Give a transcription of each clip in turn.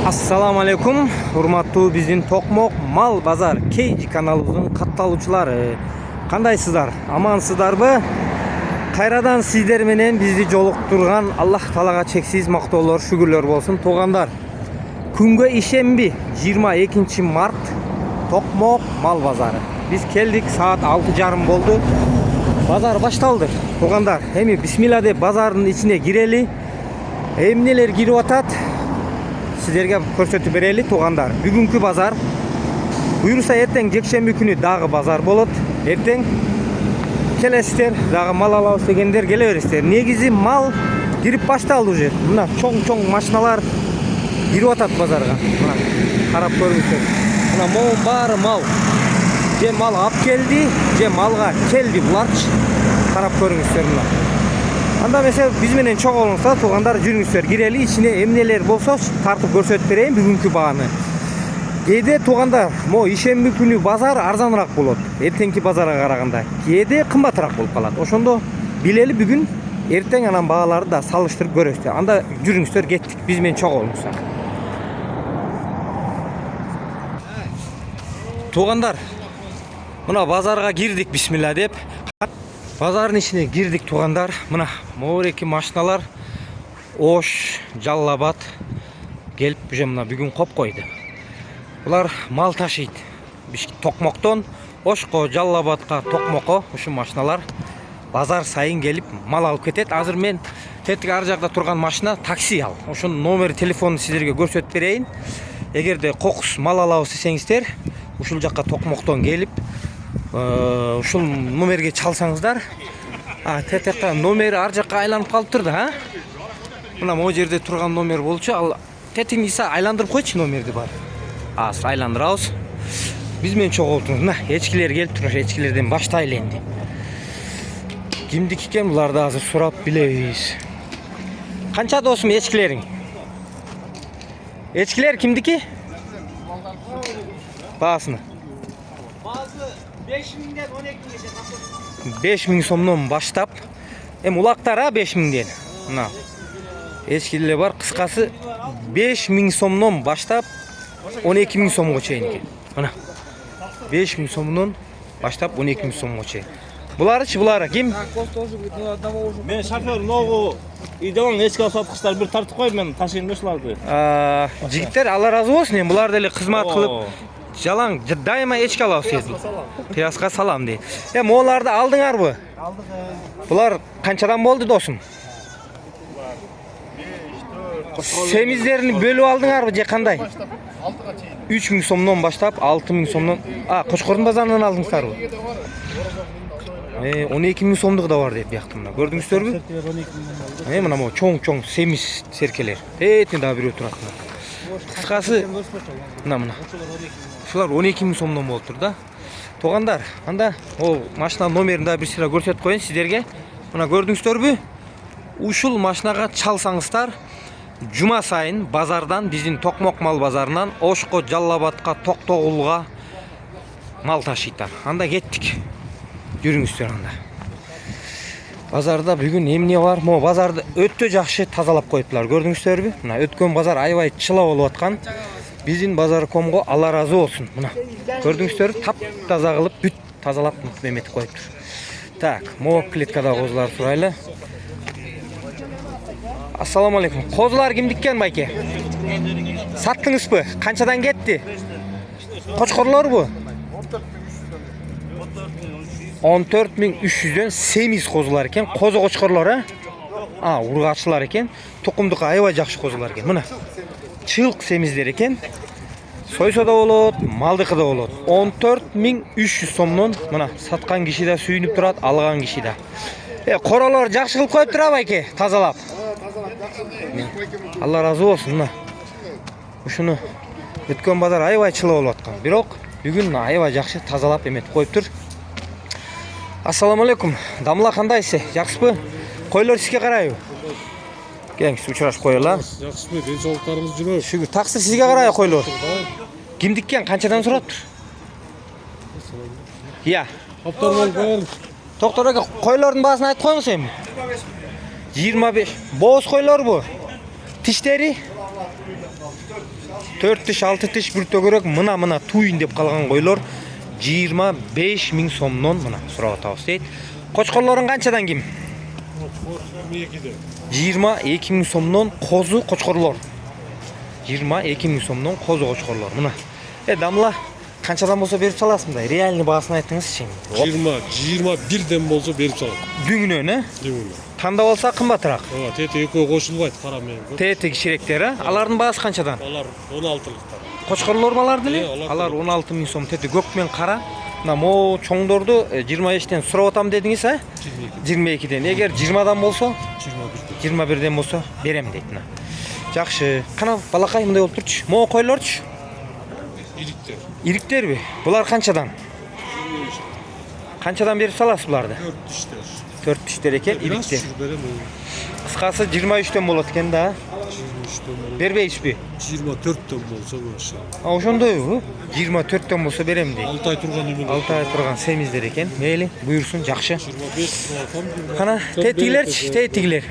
Assalamu alaikum. Урматтуу биздин Токмок Мал Базар KG каналыбыздын катталуучулары. Кандайсыздар? Амансыздарбы? Кайрадан сиздер менен бизди жолуктурган Аллах Таалага чексиз мактоолор, шүгүрлөр болсун. Туугандар, күнгө ишемби 22 март Токмок Мал Базары. Биз келдик, саат 6:30 болду. Базар башталды. Туугандар, эми бисмилла деп базардын ичине кирели. Эмнелер кирип атат? Сіздерге көрсөтүп берели туугандар. Бүгүнкү базар. Буюрса эртең жекшемби күнү дагы базар болот. Эртең келесиздер, дагы мал алабыз дегендер келе бересиздер. Негизи мал кирип башталды уже. Мына чоң машиналар кирип атат базарга. Мына карап көрүңүздөр. Мына могу баары мал. Же мал алып келди, же малга келди буларчы. Карап көрүңүздөр мына. Анда mesela biz менен чогуу болуңуздар, туугандар, жүрүңүздөр, кирели, ичине эмнелер болсо тартып көрсөтүп берейин бүгүнкү бааны. Кээде туугандар, могу ишемби күнү базар арзаныраак болот, эртеңки базарга караганда. Кээде кымбатыраак болуп калат. Ошондо билели бүгүн эртең анан бааларды да салыштырып көрөсүздөр. Анда жүрүңүздөр, кеттик, биз менен чогуу болуңуздар. Туугандар, мына базарга кирдик бисмилла деп. Базардын ичине кирдик туугандар. Мына моореки машиналар Ош, Жалал-Абад келип уже мына бүгүн коп койду. Булар мал ташыйт. Токмоктон Ошко, Жалал-Абадка, Токмокко ушул машиналар базар сайын келип мал алып кетет. Азыр мен тетиги ар жакта турган машина такси ал. Ошонун номер телефонун сиздерге көрсөтүп берейин. Эгерде кокус мал алабыз десеңиздер, ушул жакка Токмоктон келип ушул номерге чалсаңыздар, тетекка номери ар жакка айланып калыптыр да, Мына могу жерде турган номер болчу, ал тетигин иса айландырып койчу номерди бар. Азыр айландырабыз. Биз менен чогуу болуңуз. Мына эчкилер келип туруш, эчкилерден баштайлы энди. Кимдики экен буларды азыр сурап билебиз. Канча досум эчкилериң? Эчкилер кимдики? Баасыны? 5000'den 12.000'e 5000 сомдон баштап, улактар 5000'den. Мына эчкилер бар, кыскасы 5000 сомдон баштап 12000 сомго чейин экен. Мына 5000 сомдон баштап 12000 сомго чейин. Буларычы, булары ким? Мен шофер нову идеон эчке саткычтар бир тартып коюп мен ташыйм ушуларды. Жигиттер, Алла разы болсун, эми булар деле кызмат кылып жалаң дайыма эчке алабыз дедим. Кыяска салам дейт. Могуларды алдыңарбы? Алдык. Булар канчадан болду досум? 5-4. Семиздерини бөлүп алдыңарбы же кандай? 6га чейин. 3000 сомдон баштап 6000 сомдон. Кочкордун базарынан алдыңыздарбы? 12000 сомдугу да бар деп бияктан. Көрдүңүздөрбү? Мына могу чоң семиз серкелер. Этин да бирөө турат. Кыскасы мына. Шулар 12000 сомдон болуптур да. Туугандар, анда ол машина номерин да бир сыйра көрсөтүп коеюн сиздерге. Мына көрдүңүздөрбү? Ушул машинага чалсаңыздар, жума сайын базардан, биздин Токмок мал базарынан Ошко, Жалал-Абадка, Токтогулга мал ташыйтар. Анда кеттик. Жүрүңүздөр анда. Базарда бүгүн эмне бар? Могу базарды өтө жакшы тазалап коюптур. Көрдүңүздөрбү? Мына өткөн базар аябай чыла болуп аткан. Биздин базар.комго Алла разы болсун. Мына көрдүңүздөр, тап-таза кылып бүт тазалап эметип коюптур. Так, могу клеткада козулар сурайлы. Ассаламу алейкум. Козулар кимдиккен байке? Саттыңызбы? Канчадан кетти? Кочкорлорбу? 14300'дөн семиз козулар экен. Козу кочкорлор, ургачылар экен. Тукумдук аябай жакшы козулар экен. Мына чылк семиздер экен. Сойсо да болот, малдыкы да болот. 14300 сомдон мына саткан киши да сүйүнүп турат, алган киши да. Королор жакшы кылып коюптур байке, тазалап. Алла разы болсун. Мына ушуну өткөн базар аябай чыла болуп аткан. Бирок бүгүн аябай жакшы тазалап эметип коюптур. Ассаламу алейкум. Дамла кандайсыз? Жакшысызбы? Койлор сизге карайбы? Келиңиз, учурашып коелу. Жакшысызбы? Денсаулыктарыңыз жүрөбү? Шүгүр, таксыр сизге карай койлор. Кимдиккен, канчадан сураптыр? Токтор болуп коелу. Доктор ака, койлордун баасын айтып коюңуз эми. 25. Боз койлор бу. Тиштери 4 tiş 6 tiş bir tөгөрөк мына туйын деп калган койлор 25 миң сомдон мына сурап атабыз дейт. Кочкорлорун канчадан ким? 22 миң сомдон козу кочкорлор. 22 миң сомдон козу кочкорлор. Мына. Дамла канчадан болсо берип саласыңдар? Реальный баасын айтыңызчы. 21ден болсо берип салат. Дүңүнөн, Дүңүнөн. Тандап алса кымбатыраак. Тети экөө кошулбайт, кара менен. Тети кичиректер, алардын баасы канчадан? Алар 16лыктар. Кочкорлор баларды эле? алар Алар 16 миң сом. Тети көк менен кара. Мына мо чоңдорду 25тен сурап атам дедиңиз, 22ден. Эгер 20дан болсо, 21ден болсо берем дейт мына. Жакшы. Кана балакай мындай болуп турчу. Мо койлорчу? Иликтер. Ириктерби? Булар канчадан? Канчадан берип саласыз буларды? 4 тиштер. 4 тиштер экен, ириктер. Берем. Кыскасы 23тен болот экен да. 23ден. Бербейсизби? 24ден болсо маша. Ошондойбу? 24тен болсо берем дейт. 6 ай турган эме. 6 ай турган семиздер экен. Мейли, буйрсун, жакшы. 25 турган. Кана тетигилерчи, тетигилер.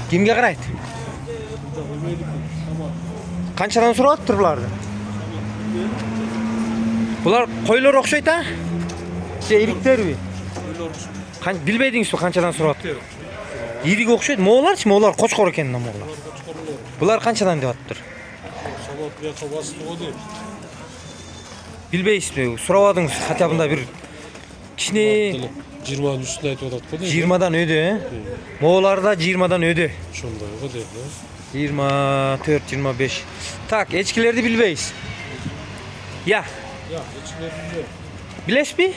Кимге карайт? Канчадан сурап атыптыр буларды? Булар койлор окшойт а? Же ириктерби? Билбедиңизби канчадан сурап атты? Ирик окшойт, мооларчы, моолар кочкор экен да моолар. Булар канчадан деп атыптыр? Сабак я чабасы туган. Билбейсизби? Сурабадыңыз, хотя бында бир кичине 20 үстүнө айтып атат го. 20дан өдө, Мооларда 20дан өдө. Ошондой го деп. 24, 25. Так, эчкилерди билбейсиз. Я, Я, эчкилерди. билесизби?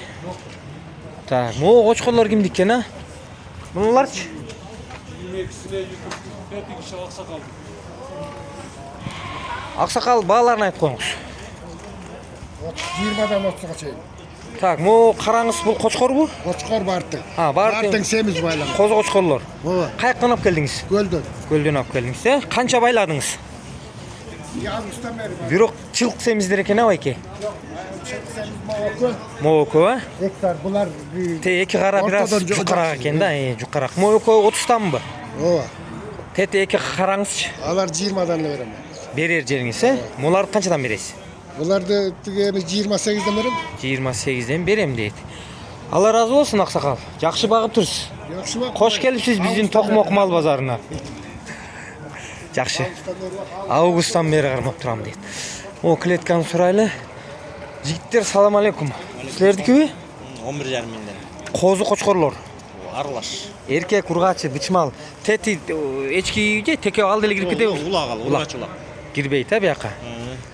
Так, мо кочкорлор кимдик экен, а? Мунуларчы? 22сине тети киши аксакал. Аксакал бааларын айтып коюңуз. 20дан 30га чейин. Так, мо караңыз, бул кочкорбу? Кочкор бартың. Бартың семиз байлам. козу кочкорлор. Ооба. Каяктан алып келдиңиз? Көлдөн. Көлдөн алып келдиңиз, Канча байладыңыз? Августтан бери бар. Бирок чылк семиздер экен, байке. Семиз моокө. Моокө, Гектар булар. Те эки кара бир аз Ортодон жукараак экен да, жукараак. Моокө 30танбы? Ооба. Тете эки караңызчы. Алар 20дан эле берем. Берер жериңиз, Буларды канчадан бересиз? Буларды тиге 28ден берем. 28ден берем дейт. Алла разы болсун, аксакал. Жакшы багып турсуз. Жакшы ба? Кош келипсиз биздин Токмок мал базарына. Жакшы. Августтан бери кармап турам дейт. О, клетканы сурайлы. Жигиттер, салам алейкум. Силердикиби? 11,5 миңден. Козу кочкорлор. Аралаш. Эркек ургачы, бычмал. Тети эчки же теке алды эле кирип кетеби? Улагал, улачулак. Кирбейт бияка.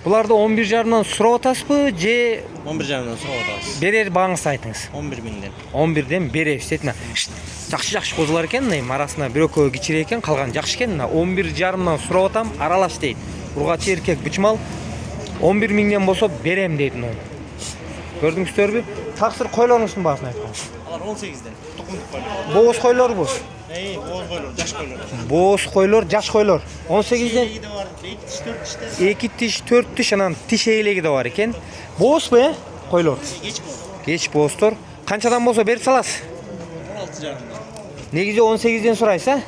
Буларды 11,5-дан сурап атасызбы же 11,5 сурап атабыз. берер бааңызды айтыңыз? 11 миңден. 11ден беребиз дейт. Жакшы козулар экен, арасына бир экөө кичире экен, калган жакшы экен. 11,5дан сурап атам, аралаш дейт. Ургачы эркек бычмал 11 миңден болсо берем дейт. Көрдүңүздөрбү? Таксыр койлоруңуздун баасын айтканбыз. Алар 18ден. Токундук койлор. Бооз койлорбу? Бооз койлор, жаш койлор. Бооз койлор, жаш койлор. 18ден Эги де бар, 4 тиште. 2 тиш, 4 тиш, анан тиш ээлеги да бар экен. Боозбу, койлор? Кеч бооз. Кеч бооздор. Канчадан болсо берип саласыз? 16,5 миңден. Негизи 18ден сурайсыз,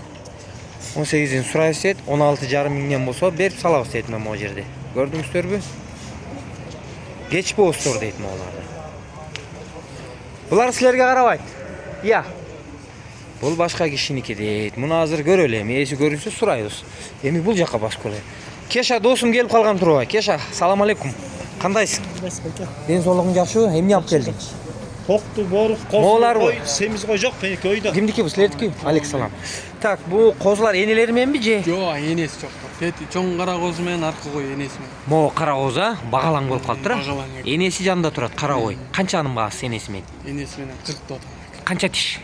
18ден сурайсыз дейт, 16,5 миңден болсо берип салабыз дейт могу жерде. Көрдүңүздөрбү? Кеч бооздор дейт могуларды. Булар силерге карабайт. Я. Бул башка кишиники дейт. Муну азыр көрөлү, эси көрүнсө сурайбыз. Эми бул жакка басып көрөлү. Кеша досум келип калган турбайбы? Кеша, салам алейкум. Кандайсың? Ден соолугуң жакшыбы? Эмне алып келдиң? Токту, борус, Моолар козу, семиз кой жок, көйдө. Кимдики бу? Силердики? Алейкум. Так, бу козулар энелери мененби же? Жок, энеси жок. Тети чоң кара козу менен аркы кой энеси менен. Мо кара коз, багалаң болуп калыптыр. Багалаң. Энеси жанында турат, кара кой. Канчанын багасы энеси менен? Энеси менен 40 тот. Канча тиш?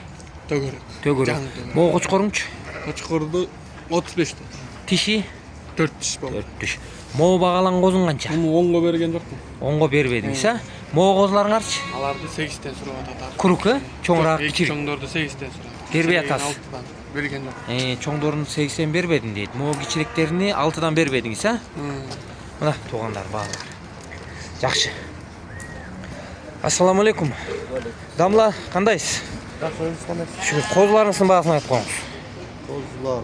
Төгөрөк. Төгөрөк. Мо кочкоруңчу? Кочкорду 35 тот. Тиши 4 тиш болду. 4 тиш. Мо багалаң козуң канча? Муну 10го берген жокмун. 10го бербедиңиз, Мо козуларыңарчы? Аларды 8тен сурап атат. Курук, чоңураак, кичири. Чоңдорду 8тен сурап. Бербей атасыз. Берген жок. Чоңдорун 80 бербедим дейт. Мо кичиректерини 6дан бербедиңиз, Мына туугандар, баалар. Жакшы. Ассаламу алейкум. Дамла, кандайсыз? Şu kozlarınızın bağısını ayıp koyunuz. Kozlar.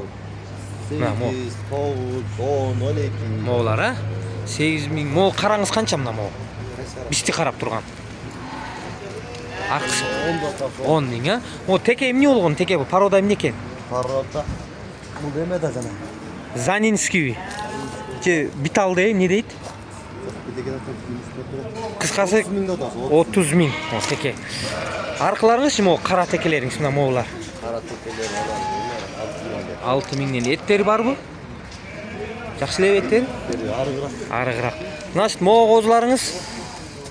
Ne, mo? 8, 9, 10, 12. Moğlar, ha? 8.000. Mo караңыз канча мына мо? Бисти карап турган. Акысы 10 миң, а? О, теке эмне болгон? Теке бу порода эмне экен? Порода. Бул деме да жана. Занинский. Же биталды эмне дейт? Кыскасы 30 миң. О, теке. Аркыларыңыз мо кара текелериңиз мына моулар? Кара текелер алар. 6 миңден эттери барбы? Жакшы эле эттери? Арыгыраак. Значит, мо козуларыңыз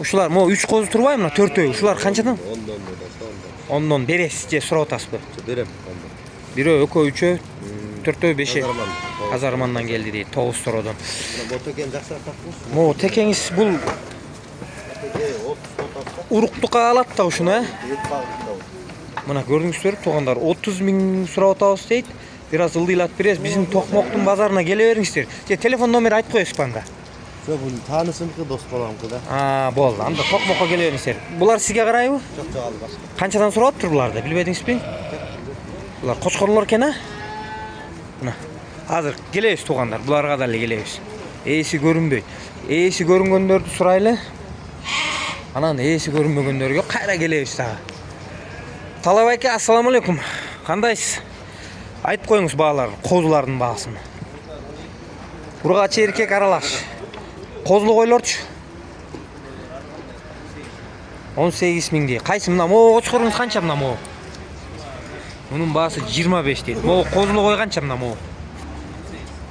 ушулар мо 3 козу турбайбы мына 4-өө? Ушулар канчадан? 10дон бересиз же сурап атасызбы? Берем. Бирөө, экөө, үчөө, 4-өө, 5-е. Азармандан келди дейт, 9 сородон. Бу текен жакшы таппыз. Мо текеңиз бул уруктукка алат да ушуну, э? Мына көрдүңүздөр, туугандар, 30 миң сурап атабыз дейт. Бир аз ылдыйлап беребиз. Биздин Токмоктун базарына келе бериңиздер. Же телефон номер айтып коесузбу анда? Жок, бул таанышымды дос боламды да. Болду. Анда Токмокко келе бериңиздер. Булар сизге карайбы? Жок, жок, ал башка. Канчадан сурап атыптыр буларды? Билбедиңизби? Булар кочкорлор экен, а? Мына. Азыр келебиз туугандар, буларга да эле келебиз. Ээси көрүнбөйт. Ээси көрүнгөндөрдү сурайлы. Анан ээси көрүнбөгөндөргө кайра келебиз дагы. Талап айке, ассаламу алейкум. Кандайсыз? Айтып коюңуз баалар, козулардын баасын. Ургач эркек аралаш. Козулу койлорчу. 18 миңди. Кайсы мына мо кочкоруңуз канча мына мо? Мунун баасы 25 дейт. Мо козулу кой канча мына мо?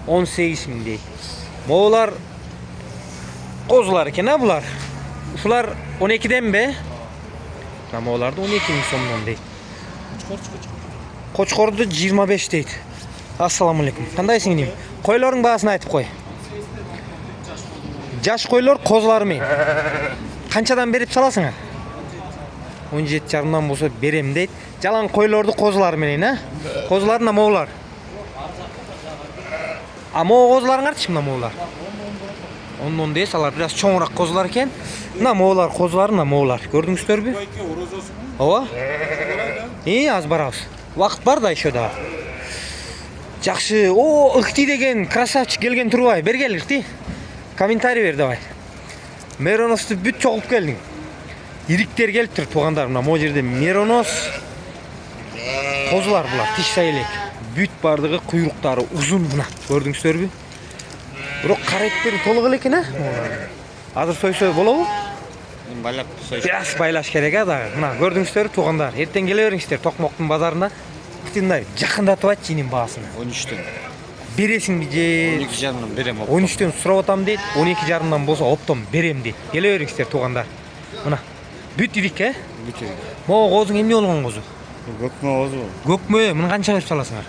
18 миң дейт. Моулар козулар экен, а булар? Ушулар 12ден бе? Мына моуларды 12 миң сомдон дейт. Кочкорду 25 дейт. Ассаламу алейкум. Кандайсың иним? Койлордун баасын айтып кой. Жаш койлор козулар менен. Канчадан берип саласыңар? 17,5 болсо берем дейт. Жалаң койлорду козулар менен, а? Козуларына моулар. Мо козуларыңарчы мына моулар? 10 дейс, алар бир аз чоңураак козулар экен. Мына моулар козулар, мына моулар. Көрдүңүздөрбү? Ооба. Аз барабыз. Вакыт бар да еще да. Жакшы. О, Ыкти деген красавчик келген турбай. Бергел Ыкти. Комментарий бер давай. Мероносты бүт чогулуп келдиң. Ириктер келиптир туугандар. Мына мо жерде меронос козулар булар, тиш сайылек. Бүт бардыгы куйруктары узун мына. Көрдүңүздөрбү? Бирок кареттери толук эле экен, а? Азыр сойсо болобу? Байлап сойш. Бираз байлаш керек, а дагы. Мына көрдүңүздөр туугандар. Эртең келе бериңиздер Токмоктун базарына. Кытындай жакындатып айтчы инин баасын. 13төн. Бересиңби же 12,5 берем. 13төн сурап атам дейт, 12,5 болсо оптом берем дейт. Келе бериңиздер туугандар. Мына бүт ирик, э? Бүтүр. Мо козуң эмне болгон козу? Көкмө козу. Көкмө, муну канча берип саласыңар?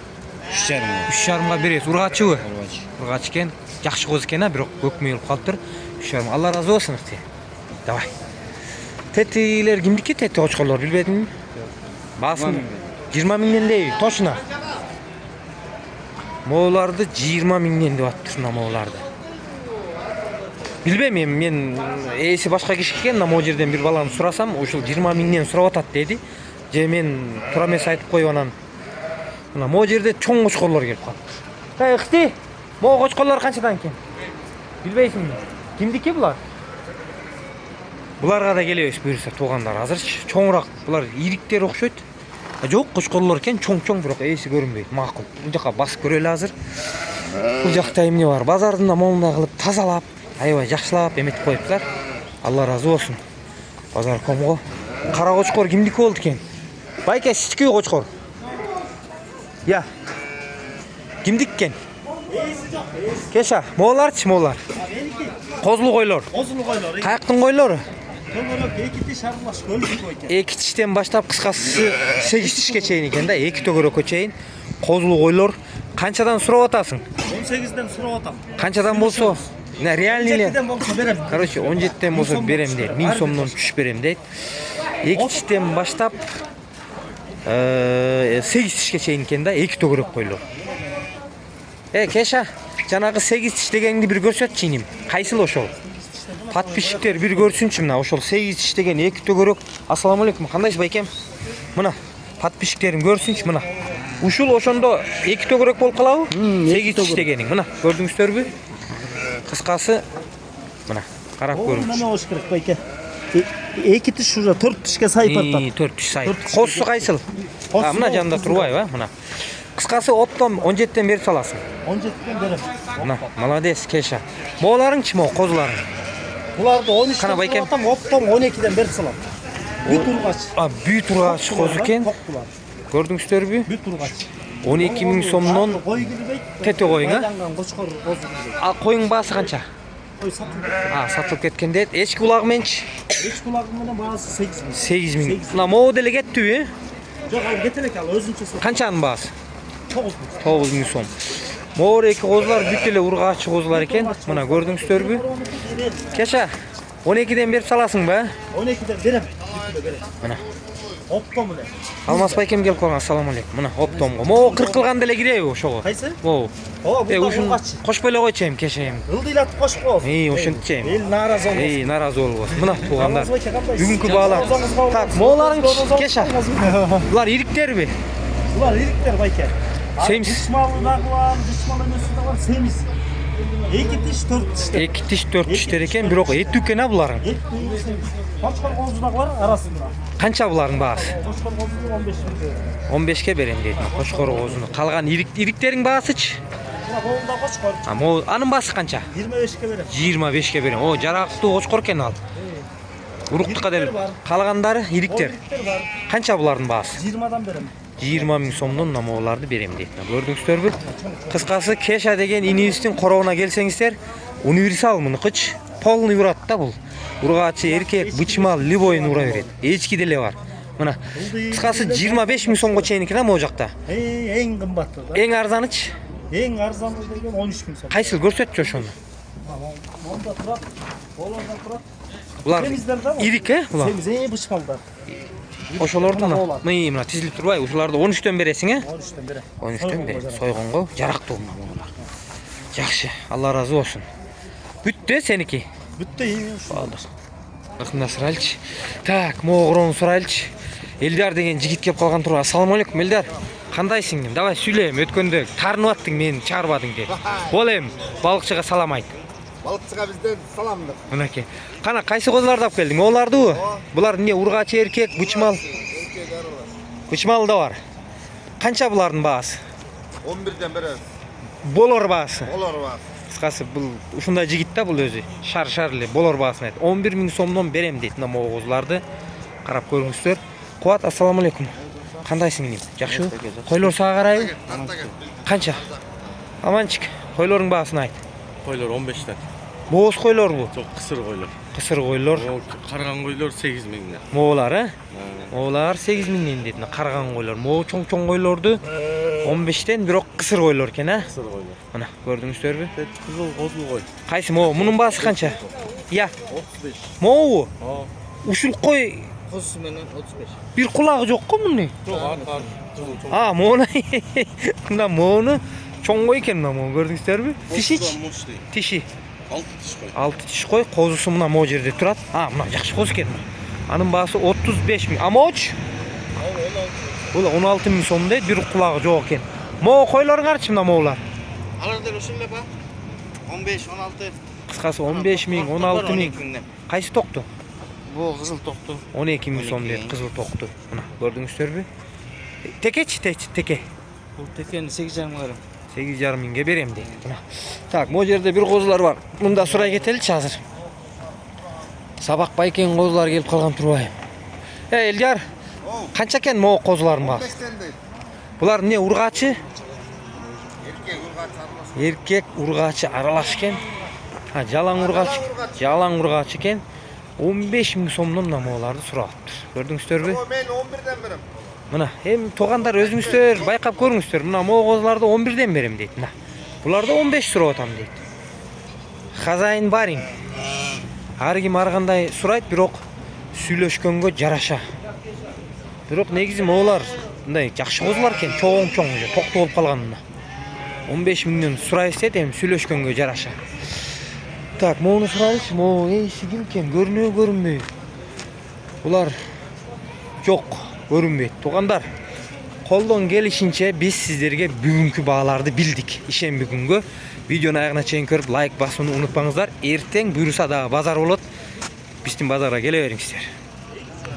3,5. 3,5 бересиз. Ургачыбы? Ургач. Ургач экен. Жакшы коз экен, а, бирок көкмө болуп калыптыр. 3,5. Алла разы болсун, Ыкти. Давай. Тетилер кимдики? Тети кочкорлор билбедиңби? Баасын 20 миңден дейби? Точно. Моуларды 20 миңден деп аттыр мына моуларды. Билбейм мен ээси башка киши экен, мына могу жерден бир баланы сурасам, ушул 20 миңден сурап атат деди. Же мен туура эмес айтып коюп анан. Мына могу жерде чоң кочкорлор келип калды. Ыкти, могу кочкорлор канчадан экен? Билбейсиңби? Кимдики булар? Буларга да келебиз буюрса туугандар. Азырчы чоңураак булар ириктер окшойт. Жок, кочкорлор экен, чоң-чоң, бирок ээси көрүнбөйт. Макул. Бул жака басып көрөлү азыр. Бул жакта эмне бар? Базардын да моундай кылып тазалап, аябай жакшылап эметип коюптур. Алла разы болсун. Базар комго. Кара кочкор кимдики болду экен? Байке, сиздики кочкор. Я. Кимдик экен? Кеша, моуларчы моулар? Козулу койлор. Козулу койлор. Каяктын койлору? Көмөрөк 2 тиш аралаш көлдүк экен. 2 тиштен баштап кыскасы 8 тишке чейин экен да, 2 төгөрөккө чейин. Козулу койлор. Канчадан сурап атасың? 18ден сурап атам. Канчадан болсо? Не реальный эле? 17ден болсо берем. Короче, 17ден болсо берем дейт. 1000 сомдон түшүп берем дейт. 2 тиштен баштап 8 тишке чейин экен да, 2 төгөрөк койлор. Кеша, жанагы 8 тиш дегенди бир көрсөтчү иним. Кайсыл ошол? Подписчиктер бир көрсүнчү мына ошол 8 тиш деген 2 төгөрөк. Ассаламу алейкум. Кандайсыз байкем? Мына подписчиктерим көрсүнчү мына. Ушул ошондо 2 төгөрөк болуп калабы? 8 тиш дегениң. Мына көрдүңүздөрбү? Кыскасы Mına qarap Oğlum görüңüz. nima bo'lish kerak bayka? 2 tish şurada 4 tishga sayıp atadi. 4 tiş sayı. Dört tiş. Qo'zsu qaysil? Qo'zsu Ha, mına o, janda qizil. turbayba, mına. Qısqасы optom 17'den beri salasın. 17'den beri. Mına, malades keşa. Moğlarınçı mı o kozların? Bularda 13 Kana bayken? atam, optom 12'den beri salam. Bir turgaç. A, büyük turgaç koz eken. Toktular. Gördüңүздөр bü? Bir turgaç. 12.000 somnon Koy gibi bey. tete koyun ha? Baylangan qo'chqor qo'z gibi. Al koyun bası kança? Koy satıldı. Ha, satılıp ketken deyet. Eşki kulak menç. Hiç kulağımdan bazı 8 bin. 8.000. Mına moğu dele getdi bü? Yok abi getirek al özünçe sat. Kançanın bası? 9 bin. 9.000 som. Moğur eki kozlar bütele urgaççı kozlar eken. Mına gördüңүздөр bü? Keşa 12'den beri salasın be. 12'den berem. Bir berem. Mına. Optom ne? Almas baykem gelip kalgan. Assalamu aleykum. Mına optomgo. Moğu 40 kılgan dele gireybi oşoğu. Qaysi? Moğu. O bu Uşun urgaç. koş böyle koyçayım keşeyim. Ildilat qo'shib qo'y. İyi oşun içeyim. El narazı olmasın. İyi narazı olmaz. Mına tuğanlar. Namaz bakayım, Bugünkü bağlar. Tak moğların keşa. Bunlar irikler bi. Ulan irikler bayke. Semiz. Dışmalı da var, dışmalı nösü de var, semiz. 2 tiş 4 tiş. 2 tiş 4 tişler eken bir ok et tükken ha buların. Et büyüğü semiz. Koçkor qo'zunaq var arasında. Kança buların bağısı? Koçkor qo'zunaq 15 bin. 15'ke berem dedim. Koçkor ozunu. Kalgan iriklerin bağısıç. Buna qo'lda qo'chqor Ama o anın bağısı kança? 25'ke berem. 25'ke berem. O jaraklı koçkor ken al. Uruktuka del. Kalgandары irikler. Irikler var. Kança buların bağısı? 20'dan berem. 20.000 somdon namoğlardı berem deydi. Gördüңүздөр bü? Kıskası Keşa degen inibistin korovuna gelseňizler, universal mını kıç polny urat da bul. Urgaçı erkek bıçmal liboyun ura beret. Eçki dele var. Mına. Kıskası 25.000 somga çeyin eкен o jakta. En kımbatlı da. Eң arzanyç En arzanlı degen 13 bin son. kaysyl görsetçi oşonu. Onda turat. Olarda turat. Bular Semizler de var. irik he bular. Semiz bıçmallar. Oşolordu Mına mı? oğlan. Mına tizilip turbay. Oşolarda 13'ten beresin he? 13'ten berem. 13'ten beri soygongo jarakты olmalar. Jakşı. Allah razı olsun. Bütte seniki. Bitti iyi. Aldık. Akında sıralç. Tak, moğron sıralç. Eldar degen jigit kep kalgan tur. Assalamu aleykum Eldar. Kandayсың дем? Давай сүйлем. Өткөндө тарынып аттың, мени чыгарбадың деп. Болем. Балыкчыга салам айт. Balıkçıға bizden salamdır. Мынакей. Кана кайсы козларды алып келдиң? Олардыбы? Булар эмне ургачы эркек, бычмал? Бычмал да бар. Канча булардын баасы? 11'den beri Болор баасы. olur var. Кыскасы бул ушундай жигит да бул өзү. Шар эле болор баасын айт. 11.000 сомдон берем дейт мына могу козларды. Карап көрүңүздөр. Кубат, ассаламу алейкум. Кандайсың дейм? Жакшыбы? Койлор сага карайбы? Канча? Аманчик. Койлордун баасын айт. Koylar 15'ten. Боз койлорбу? Çok kısır koylar. Кысыр койлор. O kargan koylar 8 binler. Моолар, э? Моолар 8.000 дейт. Карган койлор. Могу чоң койлорду 15'ten бирок кысыр койлор экен, а? Kısır koylar. Мына көрдүңүздөрбү? Kızıl kozlu koy. Кайсы могу? Мунун баасы канча? Я. 35. Могу? Aa. Ушул кой Kuzusu menen 35. bir kulagı жок го мунун? Çok ağır kızıl çok. А, моуну. Мына моуну чоң кой экен мына могу көрдүңүздөрбү? Тишич? Muş değil. Тиши. 6 diş koy. 6 тиш кой, козусу мына могу жерде турат. А, мына жакшы коз экен. Анын баасы 35.000. А моч? Бул 16.000 сом дейт, bir кулагы жок экен. Могу койлоруңарчы мына могулар? Alırdır usulle bak. 15, 16. Кыскасы 15.000, 16.000. Кайсы токту? Bu kızıl toktu. 12.000 сом дейт, кызыл токту. Мына көрдүңүздөрбү? Текечи, теке. Bu tekeni 8,5 lira. 8,5 миңге берем дейт. Мына. Так, могу жерде бир козулар бар. Мында сурай кетеличи азыр. Сабак байкен козулар келип калган турбайбы? Элдияр. Канча экен могу козулардын баасы? 15'ten değil. Булар эмне ургачы? Erkek urgaç sarılmasın. Эркек ургачы аралаш экен. Ha, жалаң ургач. Жалаң ургач экен. 15.000 сомдон намоларды сурапты. Көрдүңүздөрбү? O ben 11'den beri. Мына, эми туугандар өзүңүздөр байкап көрүңүздөр. Мына могу козуларды 11'ден берем дейт. Мына. Буларды 15 сурап атам дейт. Хазайын барин. Ар ким ар кандай сурайт, бирок сүйлөшкөнгө жараша. Бирок негизи могулар мындай жакшы козулар экен, чоң эле токту болуп калган мына. 15 миңден сурайсыз эми сүйлөшкөнгө жараша. Так, могуну сурайлычы, могу эйси ким экен, көрүнөбү көрүнбөйбү? Булар жок, көрүнбөйт. Туугандар, колдон келишинче биз сиздерге бүгүнкү бааларды билдик. Ишемби күнгө Videonun ayağına çeyin körüp like basını unutmаңыздар. Erten buyursa da bazar olur. Bizden bazara geliveriңiздер.